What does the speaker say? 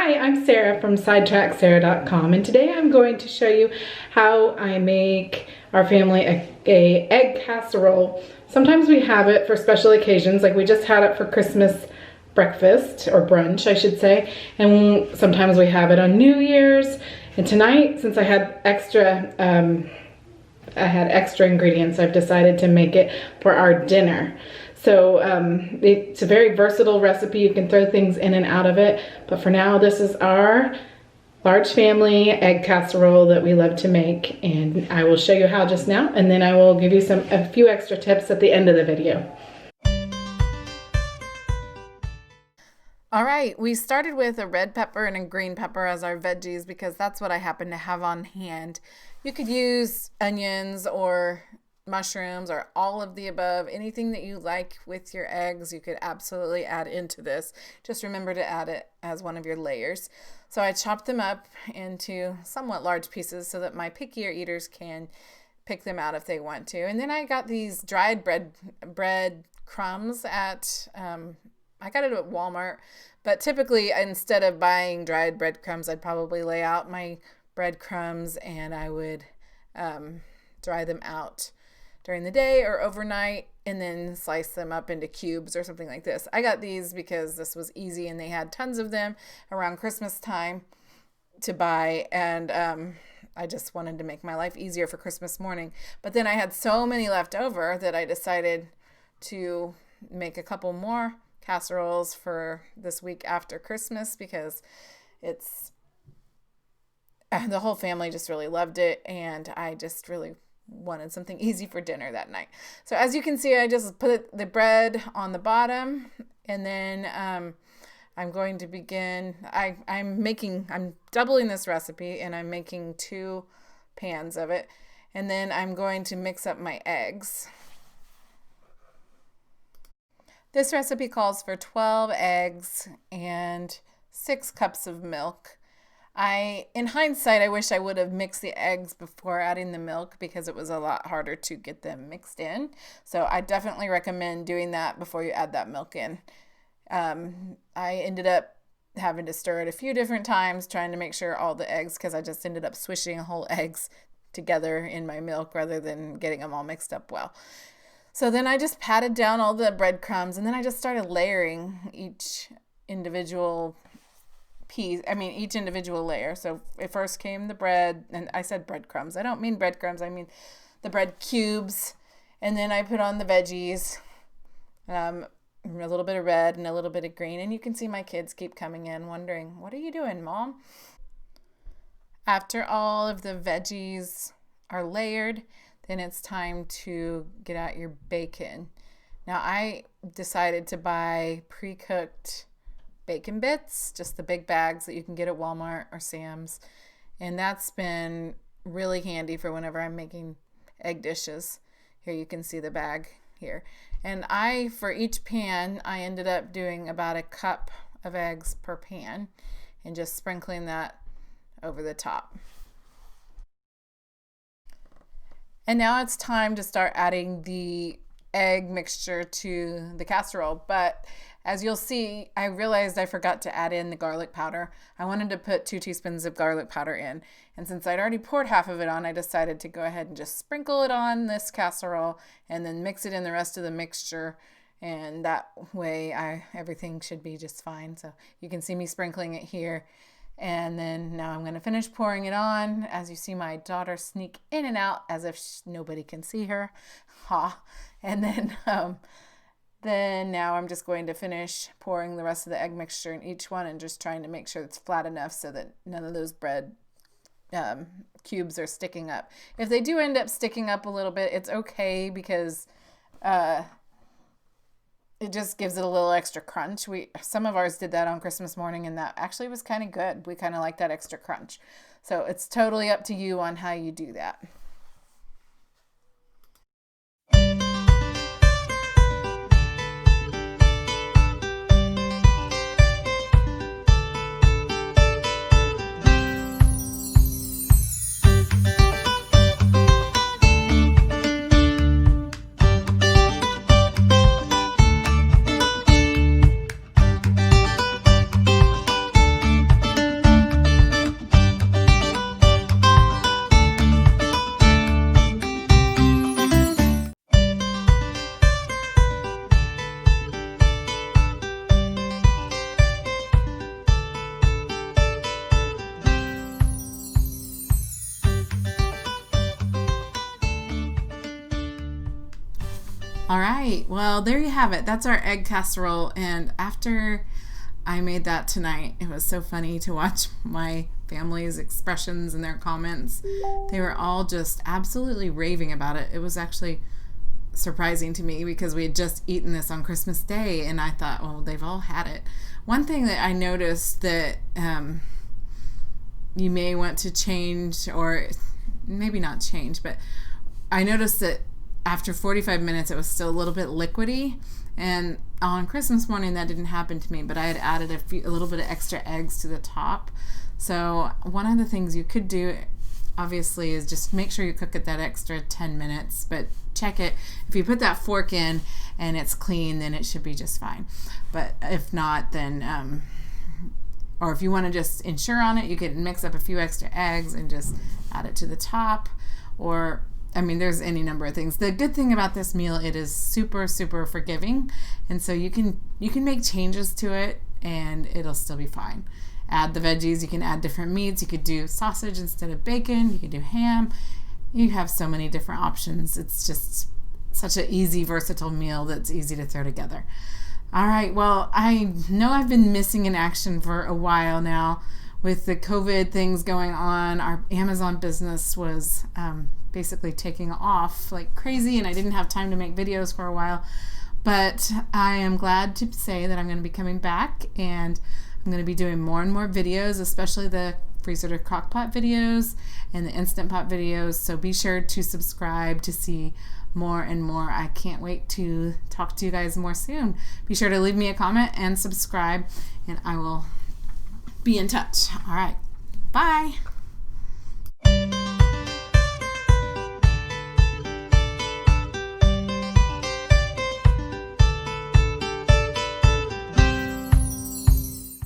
Hi, I'm Sarah from sidetracksarah.com, and today I'm going to show you how I make our family a egg casserole. Sometimes we have it for special occasions, like we just had it for Christmas breakfast, or brunch I should say, and sometimes we have it on New Year's. And tonight, since I had extra ingredients, I've decided to make it for our dinner. So it's a very versatile recipe. You can throw things in and out of it. But for now, this is our large family egg casserole that we love to make. And I will show you how just now. And then I will give you a few extra tips at the end of the video. All right, we started with a red pepper and a green pepper as our veggies because that's what I happen to have on hand. You could use onions or mushrooms or all of the above. Anything that you like with your eggs, you could absolutely add into this. Just remember to add it as one of your layers. So I chopped them up into somewhat large pieces so that my pickier eaters can pick them out if they want to. And then I got these dried bread crumbs at I got it at Walmart, but typically instead of buying dried breadcrumbs, I'd probably lay out my breadcrumbs and I would dry them out during the day or overnight and then slice them up into cubes or something like this. I got these because this was easy and they had tons of them around Christmas time to buy, and I just wanted to make my life easier for Christmas morning. But then I had so many left over that I decided to make a couple more casseroles for this week after Christmas because the whole family just really loved it, and I just really wanted something easy for dinner that night. So as you can see, I just put the bread on the bottom, and then I'm going to begin. I'm doubling this recipe, and I'm making 2 pans of it, and then I'm going to mix up my eggs. This recipe calls for 12 eggs and 6 cups of milk. In hindsight, I wish I would have mixed the eggs before adding the milk because it was a lot harder to get them mixed in. So I definitely recommend doing that before you add that milk in. I ended up having to stir it a few different times trying to make sure all the eggs, because I just ended up swishing whole eggs together in my milk rather than getting them all mixed up well. So then I just patted down all the breadcrumbs, and then I just started layering each individual layer. So it first came the bread, and I said breadcrumbs. I don't mean breadcrumbs, I mean the bread cubes. And then I put on the veggies, a little bit of red and a little bit of green. And you can see my kids keep coming in wondering, what are you doing, Mom? After all of the veggies are layered, then it's time to get out your bacon. Now I decided to buy pre-cooked bacon bits, just the big bags that you can get at Walmart or Sam's. And that's been really handy for whenever I'm making egg dishes. Here you can see the bag here. And for each pan, I ended up doing about a cup of eggs per pan and just sprinkling that over the top. And now it's time to start adding the egg mixture to the casserole. But as you'll see, I realized I forgot to add in the garlic powder. I wanted to put 2 teaspoons of garlic powder in. And since I'd already poured half of it on, I decided to go ahead and just sprinkle it on this casserole and then mix it in the rest of the mixture. And that way everything should be just fine. So you can see me sprinkling it here. And then now I'm going to finish pouring it on. As you see my daughter sneak in and out as if nobody can see her. Ha. And then now I'm just going to finish pouring the rest of the egg mixture in each one and just trying to make sure it's flat enough so that none of those bread cubes are sticking up. If they do end up sticking up a little bit, it's okay because it just gives it a little extra crunch. Some of ours did that on Christmas morning, and that actually was kind of good. We kind of like that extra crunch. So it's totally up to you on how you do that. All right. Well, there you have it. That's our egg casserole. And after I made that tonight, it was so funny to watch my family's expressions and their comments. They were all just absolutely raving about it. It was actually surprising to me because we had just eaten this on Christmas Day, and I thought, well, they've all had it. One thing that I noticed that you may want to change, or maybe not change, but I noticed that after 45 minutes it was still a little bit liquidy, and on Christmas morning that didn't happen to me, but I had added a little bit of extra eggs to the top. So one of the things you could do obviously is just make sure you cook it that extra 10 minutes, but check it. If you put that fork in and it's clean, then it should be just fine. But if not, then or if you want to just ensure on it, you can mix up a few extra eggs and just add it to the top. Or there's any number of things. The good thing about this meal, it is super, super forgiving. And so you can make changes to it and it'll still be fine. Add the veggies. You can add different meats. You could do sausage instead of bacon. You could do ham. You have so many different options. It's just such an easy, versatile meal that's easy to throw together. All right. Well, I know I've been missing in action for a while now. With the COVID things going on, our Amazon business was basically taking off like crazy, and I didn't have time to make videos for a while. But I am glad to say that I'm going to be coming back, and I'm going to be doing more and more videos, especially the freezer to crock pot videos and the Instant Pot videos. So be sure to subscribe to see more and more. I can't wait to talk to you guys more soon. Be sure to leave me a comment and subscribe, and I will be in touch. All right. Bye.